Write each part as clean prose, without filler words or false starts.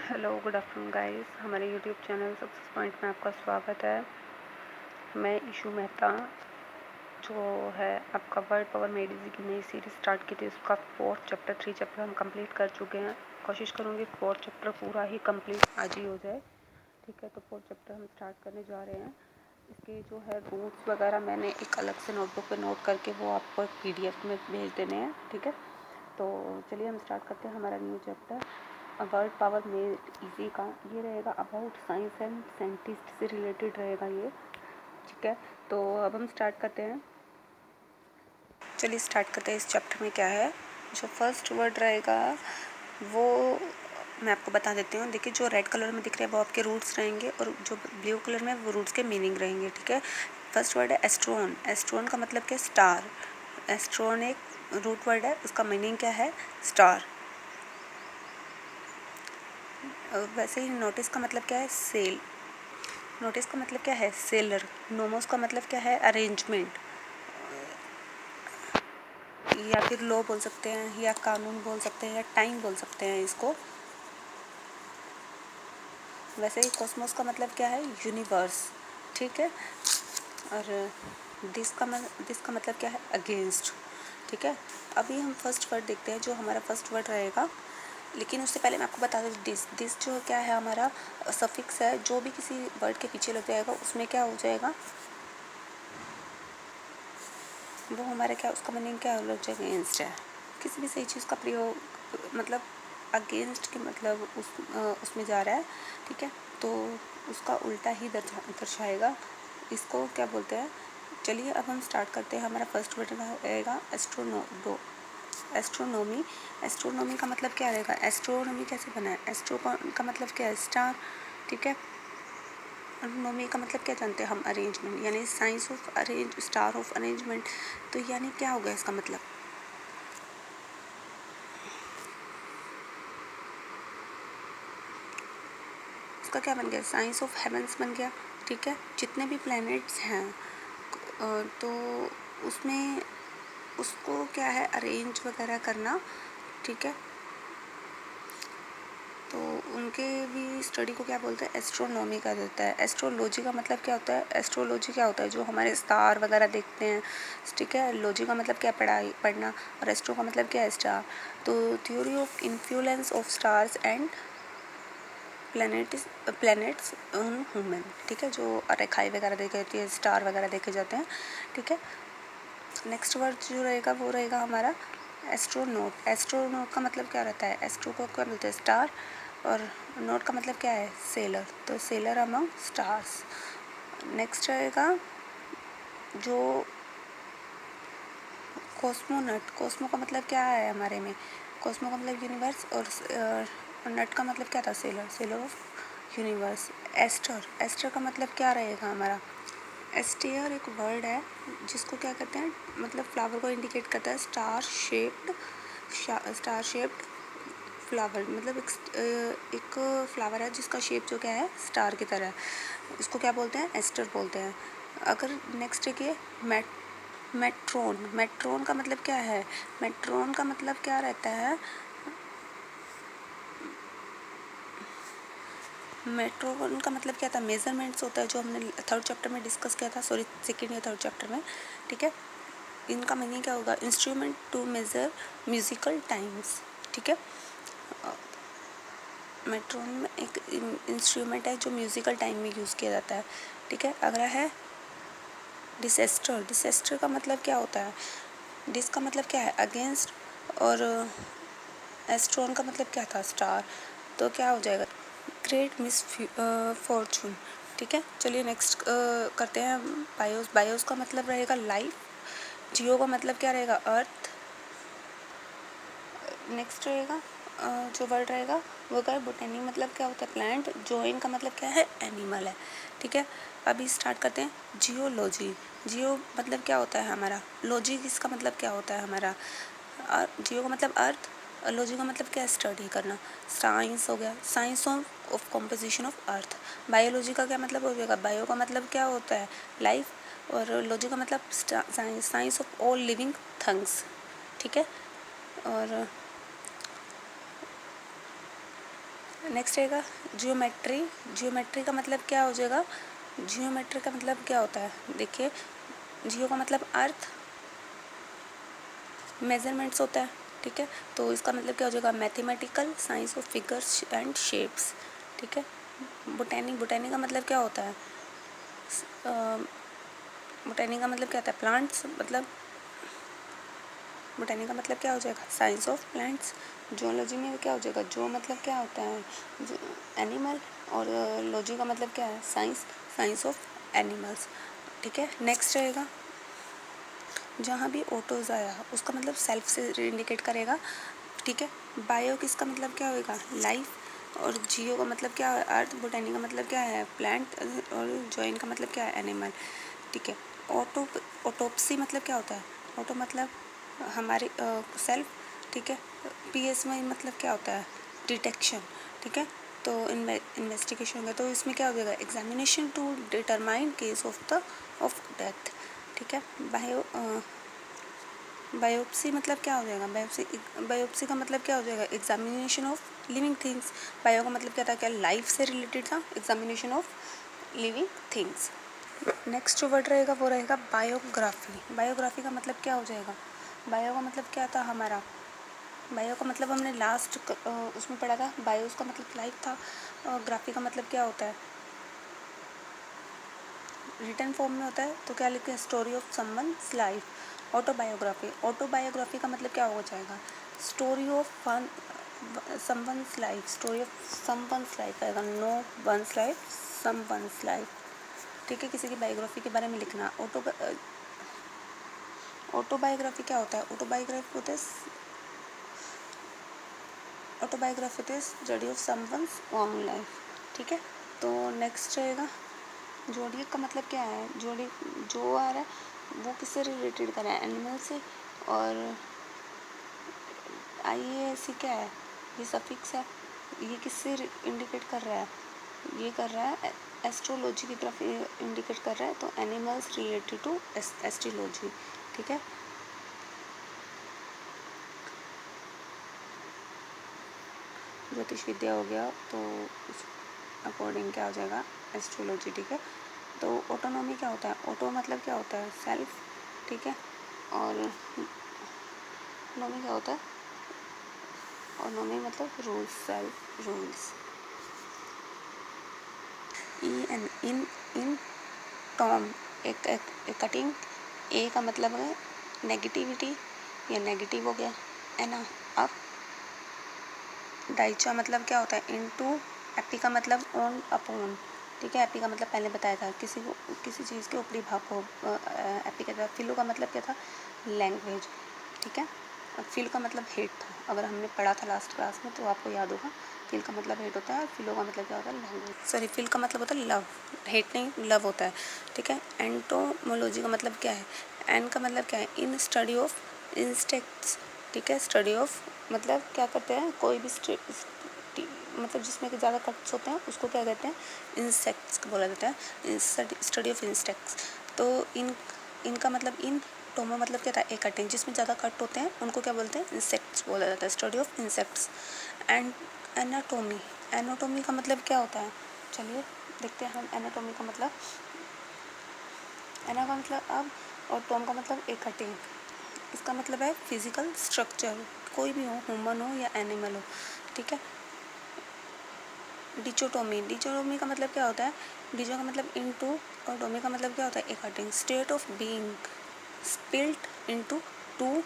Hello good afternoon guys, हमारे YouTube channel success point में आपका स्वागत है। मैं ईशू मेहता, जो है आपका वर्ल्ड पावर मेड इजी की नई सीरीज़ स्टार्ट की थी, उसका 4th चैप्टर 3 चैप्टर हम कंप्लीट कर चुके हैं। कोशिश करूँगी 4th चैप्टर पूरा ही कंप्लीट आज ही हो जाए। ठीक है, तो 4th चैप्टर हम स्टार्ट करने जा रहे हैं। इसके जो है रूट्स वगैरह मैंने एक अलग से नोटबुक पे नोट करके वो आपको PDF में भेज देने हैं। ठीक है, तो चलिए हम स्टार्ट करते हैं हमारा new chapter world power made easy का। ये रहेगा अबाउट साइंस एंड साइंटिस्ट से रिलेटेड रहेगा ये। ठीक है, तो अब हम स्टार्ट करते हैं। चलिए स्टार्ट करते हैं। इस चैप्टर में क्या है, जो फर्स्ट वर्ड रहेगा वो मैं आपको बता देती हूँ। देखिए, जो रेड कलर में दिख रहे हैं वो आपके रूट्स रहेंगे और जो ब्लू कलर में वो रूट्स के मीनिंग रहेंगे। ठीक है, फर्स्ट वर्ड है एस्ट्रोन। एस्ट्रोन का मतलब क्या, स्टार। एस्ट्रोन एक रूट वर्ड है, उसका मीनिंग क्या है, स्टार। वैसे ही नोटिस का मतलब क्या है, सेल। नोटिस का मतलब क्या है, सेलर। नोमोस का मतलब क्या है, अरेंजमेंट, या फिर लॉ बोल सकते हैं, या कानून बोल सकते हैं, या टाइम बोल सकते हैं इसको। वैसे ही कॉस्मोस का मतलब क्या है, यूनिवर्स। ठीक है, और दिस का मतलब क्या है, अगेंस्ट। ठीक है, अभी हम फर्स्ट वर्ड देखते हैं, जो हमारा फर्स्ट वर्ड रहेगा। लेकिन उससे पहले मैं आपको बता दूँ, दिस जो क्या है हमारा सफिक्स है, जो भी किसी वर्ड के पीछे लग जाएगा उसमें क्या हो जाएगा, वो हमारा क्या, उसका मीनिंग क्या हो जाएगा, अगेंस्ट है। किसी भी सही चीज़ का प्रयोग मतलब अगेंस्ट के मतलब उसमें जा रहा है। ठीक है, तो उसका उल्टा ही दर्शाएगा। इसको क्या बोलते हैं। चलिए अब हम स्टार्ट करते हैं। हमारा फर्स्ट वर्ड रहेगा एस्ट्रोनॉमी। एस्ट्रोनॉमी का मतलब क्या रहेगा, एस्ट्रोनॉमी कैसे बना है, एस्ट्रो का मतलब क्या है, स्टार। ठीक है, नोमी का मतलब क्या जानते हैं हम, अरेंजमेंट, यानी science of arrange, star of arrangement. तो यानी क्या होगा इसका मतलब, उसका क्या बन गया, साइंस ऑफ हेवंस बन गया। ठीक है, जितने भी प्लैनेट्स हैं तो उसमें उसको क्या है, अरेंज वगैरह करना। ठीक है, तो उनके भी स्टडी को क्या बोलते हैं, एस्ट्रोनॉमी का देता है। एस्ट्रोलॉजी का मतलब क्या होता है, एस्ट्रोलॉजी क्या होता है, जो हमारे स्टार वगैरह देखते हैं। ठीक है, लॉजी का मतलब क्या, पढ़ना, और एस्ट्रो का मतलब क्या है, स्टार। तो theory of influence of stars and planets on human. ठीक है, जो रेखाएं वगैरह देखी जाती है, स्टार वगैरह देखे जाते हैं। ठीक है, नेक्स्ट वर्ड जो रहेगा वो रहेगा हमारा एस्ट्रोनॉट। एस्ट्रोनॉट का मतलब क्या रहता है, एस्ट्रो को क्या बोलते हैं, स्टार, और नॉट का मतलब क्या है, सेलर। तो सेलर अमंग स्टार्स। नेक्स्ट रहेगा जो कॉस्मोनट। कॉस्मो का मतलब क्या है हमारे में, कॉस्मो का मतलब यूनिवर्स, और नट का मतलब क्या था, stellar, stellar of universe. Aster, aster का मतलब क्या रहेगा हमारा, एस्टेयर एक वर्ड है जिसको क्या कहते हैं, मतलब फ्लावर को इंडिकेट करता है, स्टार शेप्ड फ्लावर। मतलब एक फ्लावर है जिसका शेप जो क्या है, स्टार की तरह है, इसको क्या बोलते हैं, एस्टर बोलते हैं। अगर नेक्स्ट देखिए, मेट्रोन। मेट्रोन का मतलब क्या है, मेट्रोन का मतलब क्या रहता है, मेट्रोन का मतलब क्या था, मेजरमेंट्स होता है, जो हमने थर्ड चैप्टर में डिस्कस किया था, सॉरी सेकेंड या थर्ड चैप्टर में। ठीक है, इनका मीनिंग क्या होगा, instrument to measure musical times. ठीक है, मेट्रोन में एक इंस्ट्रूमेंट है जो म्यूजिकल टाइम में यूज़ किया जाता है। ठीक है, अगला है डिसेस्टर। डिसेस्टर का मतलब क्या होता है, डिस का मतलब क्या है, अगेंस्ट, और एस्ट्रोन का मतलब क्या था, स्टार। तो क्या हो जाएगा, ग्रेट मिस फॉर्चून। ठीक है, चलिए नेक्स्ट करते हैं बायोस। बायोस का मतलब रहेगा लाइफ। जियो का मतलब क्या रहेगा, अर्थ। नेक्स्ट रहेगा जो वर्ड रहेगा वो क्या है, बोटेनी मतलब क्या होता है, प्लांट। जोइन का मतलब क्या है, एनिमल है। ठीक है, अभी स्टार्ट करते हैं जियोलॉजी। जियो मतलब क्या होता है हमारा, लॉजी इसका मतलब क्या होता है हमारा, जियो का मतलब अर्थ, लॉजी का मतलब क्या है, स्टडी करना। साइंस हो गया, science of composition of earth. Biology का क्या मतलब हो जाएगा, बायो का मतलब क्या होता है, लाइफ, और लॉजी का मतलब science, science of all living things. ठीक है, और नेक्स्ट रहेगा जियोमेट्री। जियोमेट्री का मतलब क्या हो जाएगा, जियोमेट्री का मतलब क्या होता है, देखिए जियो का मतलब अर्थ, मेजरमेंट्स होता है, ठीक है। तो इसका मतलब क्या हो जाएगा, mathematical science of figures and shapes, ठीक है। बोटैनी, बोटैनी का मतलब क्या होता है, बोटैनी का मतलब क्या होता है, प्लांट्स, मतलब बोटैनी का मतलब क्या हो जाएगा, साइंस ऑफ प्लांट्स। जोलॉजी में क्या हो जाएगा, जो मतलब क्या होता है, एनिमल, और लॉजी का मतलब क्या है, साइंस, साइंस ऑफ एनिमल्स, ठीक है। नेक्स्ट रहेगा, जहाँ भी ऑटोज आया उसका मतलब सेल्फ से इंडिकेट करेगा, ठीक है। बायो किसका मतलब क्या होगा, लाइफ, और जियो का मतलब क्या है, अर्थ, बोटैनी का मतलब क्या है, प्लांट, और जॉइन का मतलब क्या है, एनिमल, ठीक है। ऑटो, ऑटोप्सी मतलब क्या होता है, ऑटो मतलब हमारी सेल्फ, ठीक है। पीएस में मतलब क्या होता है, डिटेक्शन, ठीक है। तो इन्वेस्टिगेशन होगा, तो इसमें क्या हो जाएगा, examination to determine case of death, ठीक है। बायोप्सी मतलब क्या हो जाएगा, बायोप्सी का मतलब क्या हो जाएगा, examination of living things. Bio का मतलब क्या था, क्या लाइफ से रिलेटेड था, examination of living things. Next जो वर्ड रहेगा वो रहेगा बायोग्राफी। बायोग्राफी का मतलब क्या हो जाएगा, बायो का मतलब क्या था हमारा, बायो का मतलब हमने लास्ट उसमें पढ़ा था, बायो उसका मतलब लाइफ था, और ग्राफी का मतलब क्या होता है, रिटन फॉर्म में होता है, तो क्या लिखते हैं, story of someone's life. Autobiography, autobiography का मतलब क्या हो जाएगा, story of someone's life, story of someone's life आएगा, no one's life, someone's life, ठीक है। किसी की बायोग्राफी के बारे में लिखना। ऑटोबायोग्राफी क्या होता है, ऑटोबायोग्राफी होता है, ऑटोबायोग्राफी होता है study of someone's own life, ठीक है। तो नेक्स्ट रहेगा, जोडियक का मतलब क्या है, जोड़ी जो आ रहा है वो किससे रिलेटेड कर रहा है, एनिमल से, और IAC क्या है, ये सफिक्स है, ये किससे इंडिकेट कर रहा है, ये कर रहा है एस्ट्रोलॉजी की तरफ इंडिकेट कर रहा है, तो एनिमल्स रिलेटेड टू एस्ट्रोलॉजी, ठीक है। ज्योतिष विद्या हो गया, तो उस अकॉर्डिंग क्या हो जाएगा, एस्ट्रोलॉजी, ठीक है। तो ऑटोनॉमी क्या होता है, ऑटो मतलब क्या होता है, सेल्फ, ठीक है, और नॉमी क्या होता है, और नॉमी मतलब रूल्स, सेल्फ रूल्स। इन टॉम, एक कटिंग, ए का मतलब है नेगेटिविटी या नेगेटिव हो गया, है ना। अब डाइचा मतलब क्या होता है, इनटू, एपी का मतलब ऑन अपॉन, ठीक है। एपी का मतलब पहले बताया था, किसी को किसी चीज़ के ऊपरी भाग को एपी कहता है। फिलो का मतलब क्या था, लैंग्वेज, ठीक है। फिल का मतलब हेट था, अगर हमने पढ़ा था लास्ट क्लास में तो आपको याद होगा, फिल का मतलब हेट होता है, और फिलो का मतलब क्या होता है, लैंग्वेज, सॉरी फिल का मतलब होता है लव, हेट नहीं लव होता है, ठीक है। एंटोमोलॉजी का मतलब क्या है, एन का मतलब क्या है, इन स्टडी ऑफ इंसेक्ट्स, ठीक है। स्टडी ऑफ मतलब क्या करते हैं, कोई भी मतलब जिसमें कि ज़्यादा कट्स होते हैं उसको क्या कहते हैं, इंसेक्ट्स बोला जाता है, स्टडी ऑफ इंसेक्ट्स। तो इनका मतलब इन टोमो मतलब क्या था, एक कटिंग, जिसमें ज़्यादा कट होते हैं उनको क्या बोलते हैं, इंसेक्ट्स बोला जाता है, study of insects. And anatomy, anatomy का मतलब क्या होता है, चलिए देखते हैं हम एनाटोमी का मतलब। एना का मतलब अब, और टोम का मतलब एक कटिंग, इसका मतलब है फिजिकल स्ट्रक्चर, कोई भी हो, ह्यूमन हो या एनिमल हो, ठीक है। डिचोटोमी, डिचोटोमी का मतलब क्या होता है, डिचो का मतलब इनटू, और टोमी का मतलब क्या होता है, एक cutting, state of being split into two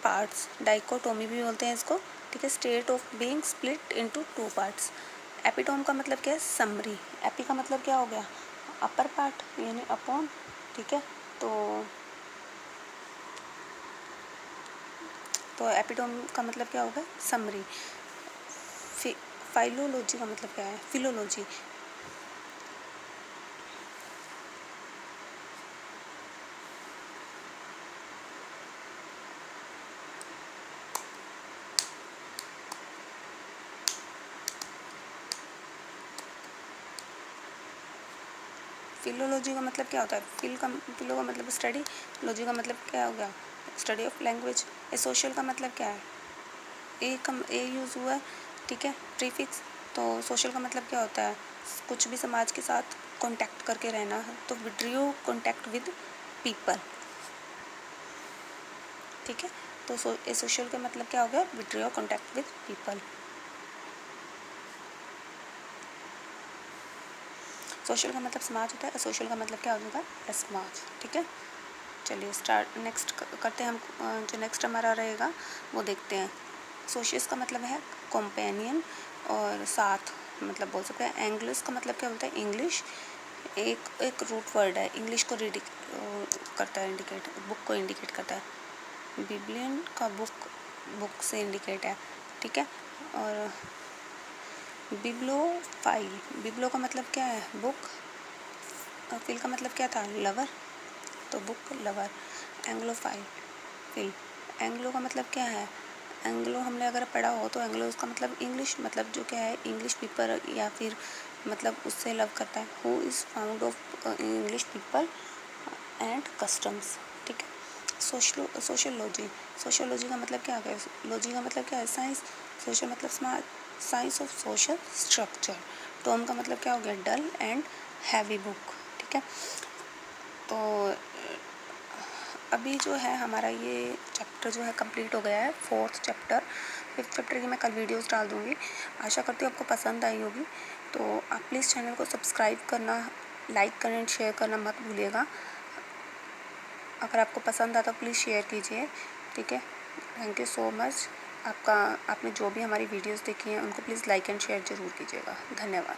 parts, dichotomy भी बोलते हैं इसको, ठीक है। State of being split into two parts. Epitome का मतलब क्या है, समरी। एपी का मतलब क्या हो गया, अपर पार्ट यानी अपॉन, ठीक है। तो एपिटोम का मतलब क्या होगा, समरी। फाइलोलॉजी का मतलब क्या है, फिलोलॉजी। फिलोलॉजी का मतलब क्या होता है, फिलो का मतलब स्टडी, लॉजी का मतलब क्या हो गया, स्टडी ऑफ लैंग्वेज। सोशल का मतलब क्या है, ए यूज़ हुआ है ठीक है। प्रीफिक्स, तो सोशल का मतलब क्या होता है, कुछ भी समाज के साथ कांटेक्ट करके रहना है, तो विड्रियो कांटेक्ट विद पीपल, ठीक है। तो सोशल का मतलब क्या हो गया, विड्रियो कांटेक्ट विद पीपल। सोशल का मतलब समाज होता है, सोशल का मतलब क्या हो जाएगा, समाज, ठीक है। चलिए स्टार्ट नेक्स्ट करते हैं हम। जो नेक्स्ट हमारा रहेगा वो देखते हैं। सोशियस का मतलब है कंपेनियन और साथ, मतलब बोल सकते हैं। एंग्लिश का मतलब क्या होता है, इंग्लिश। एक रूट वर्ड है, इंग्लिश को करता है इंडिकेट, बुक को इंडिकेट करता है। बिब्लियन का बुक से इंडिकेट है, ठीक है। और बिब्लोफाइल, बिब्लो का मतलब क्या है, बुक। फिल का मतलब क्या था, लवर, तो बुक लवर। एंग्लोफाइल, फिल। एंग्लो का मतलब क्या है, एंग्लो हमने अगर पढ़ा हो तो एंग्लो उसका मतलब इंग्लिश, मतलब जो क्या है, इंग्लिश पीपल, या फिर मतलब उससे लव करता है। Who is found of English people and customs, ठीक है। सोशियोलॉजी, सोशियोलॉजी का मतलब क्या है, लॉजी का मतलब क्या है, साइंस। सोशल मतलब smart, science of social structure. Tom का मतलब क्या हो गया, डल एंड हैवी बुक, ठीक है। तो अभी जो है हमारा ये चैप्टर जो है कंप्लीट हो गया है, 4th चैप्टर। 5th चैप्टर की मैं कल वीडियोस डाल दूँगी। आशा करती हूँ आपको पसंद आई होगी। तो आप प्लीज़ चैनल को सब्सक्राइब करना, लाइक करना एंड शेयर करना मत भूलिएगा। अगर आपको पसंद आता तो प्लीज़ शेयर कीजिए, ठीक है। Thank you so much. आपने जो भी हमारी वीडियोस देखी हैं उनको प्लीज़ लाइक एंड शेयर ज़रूर कीजिएगा। धन्यवाद।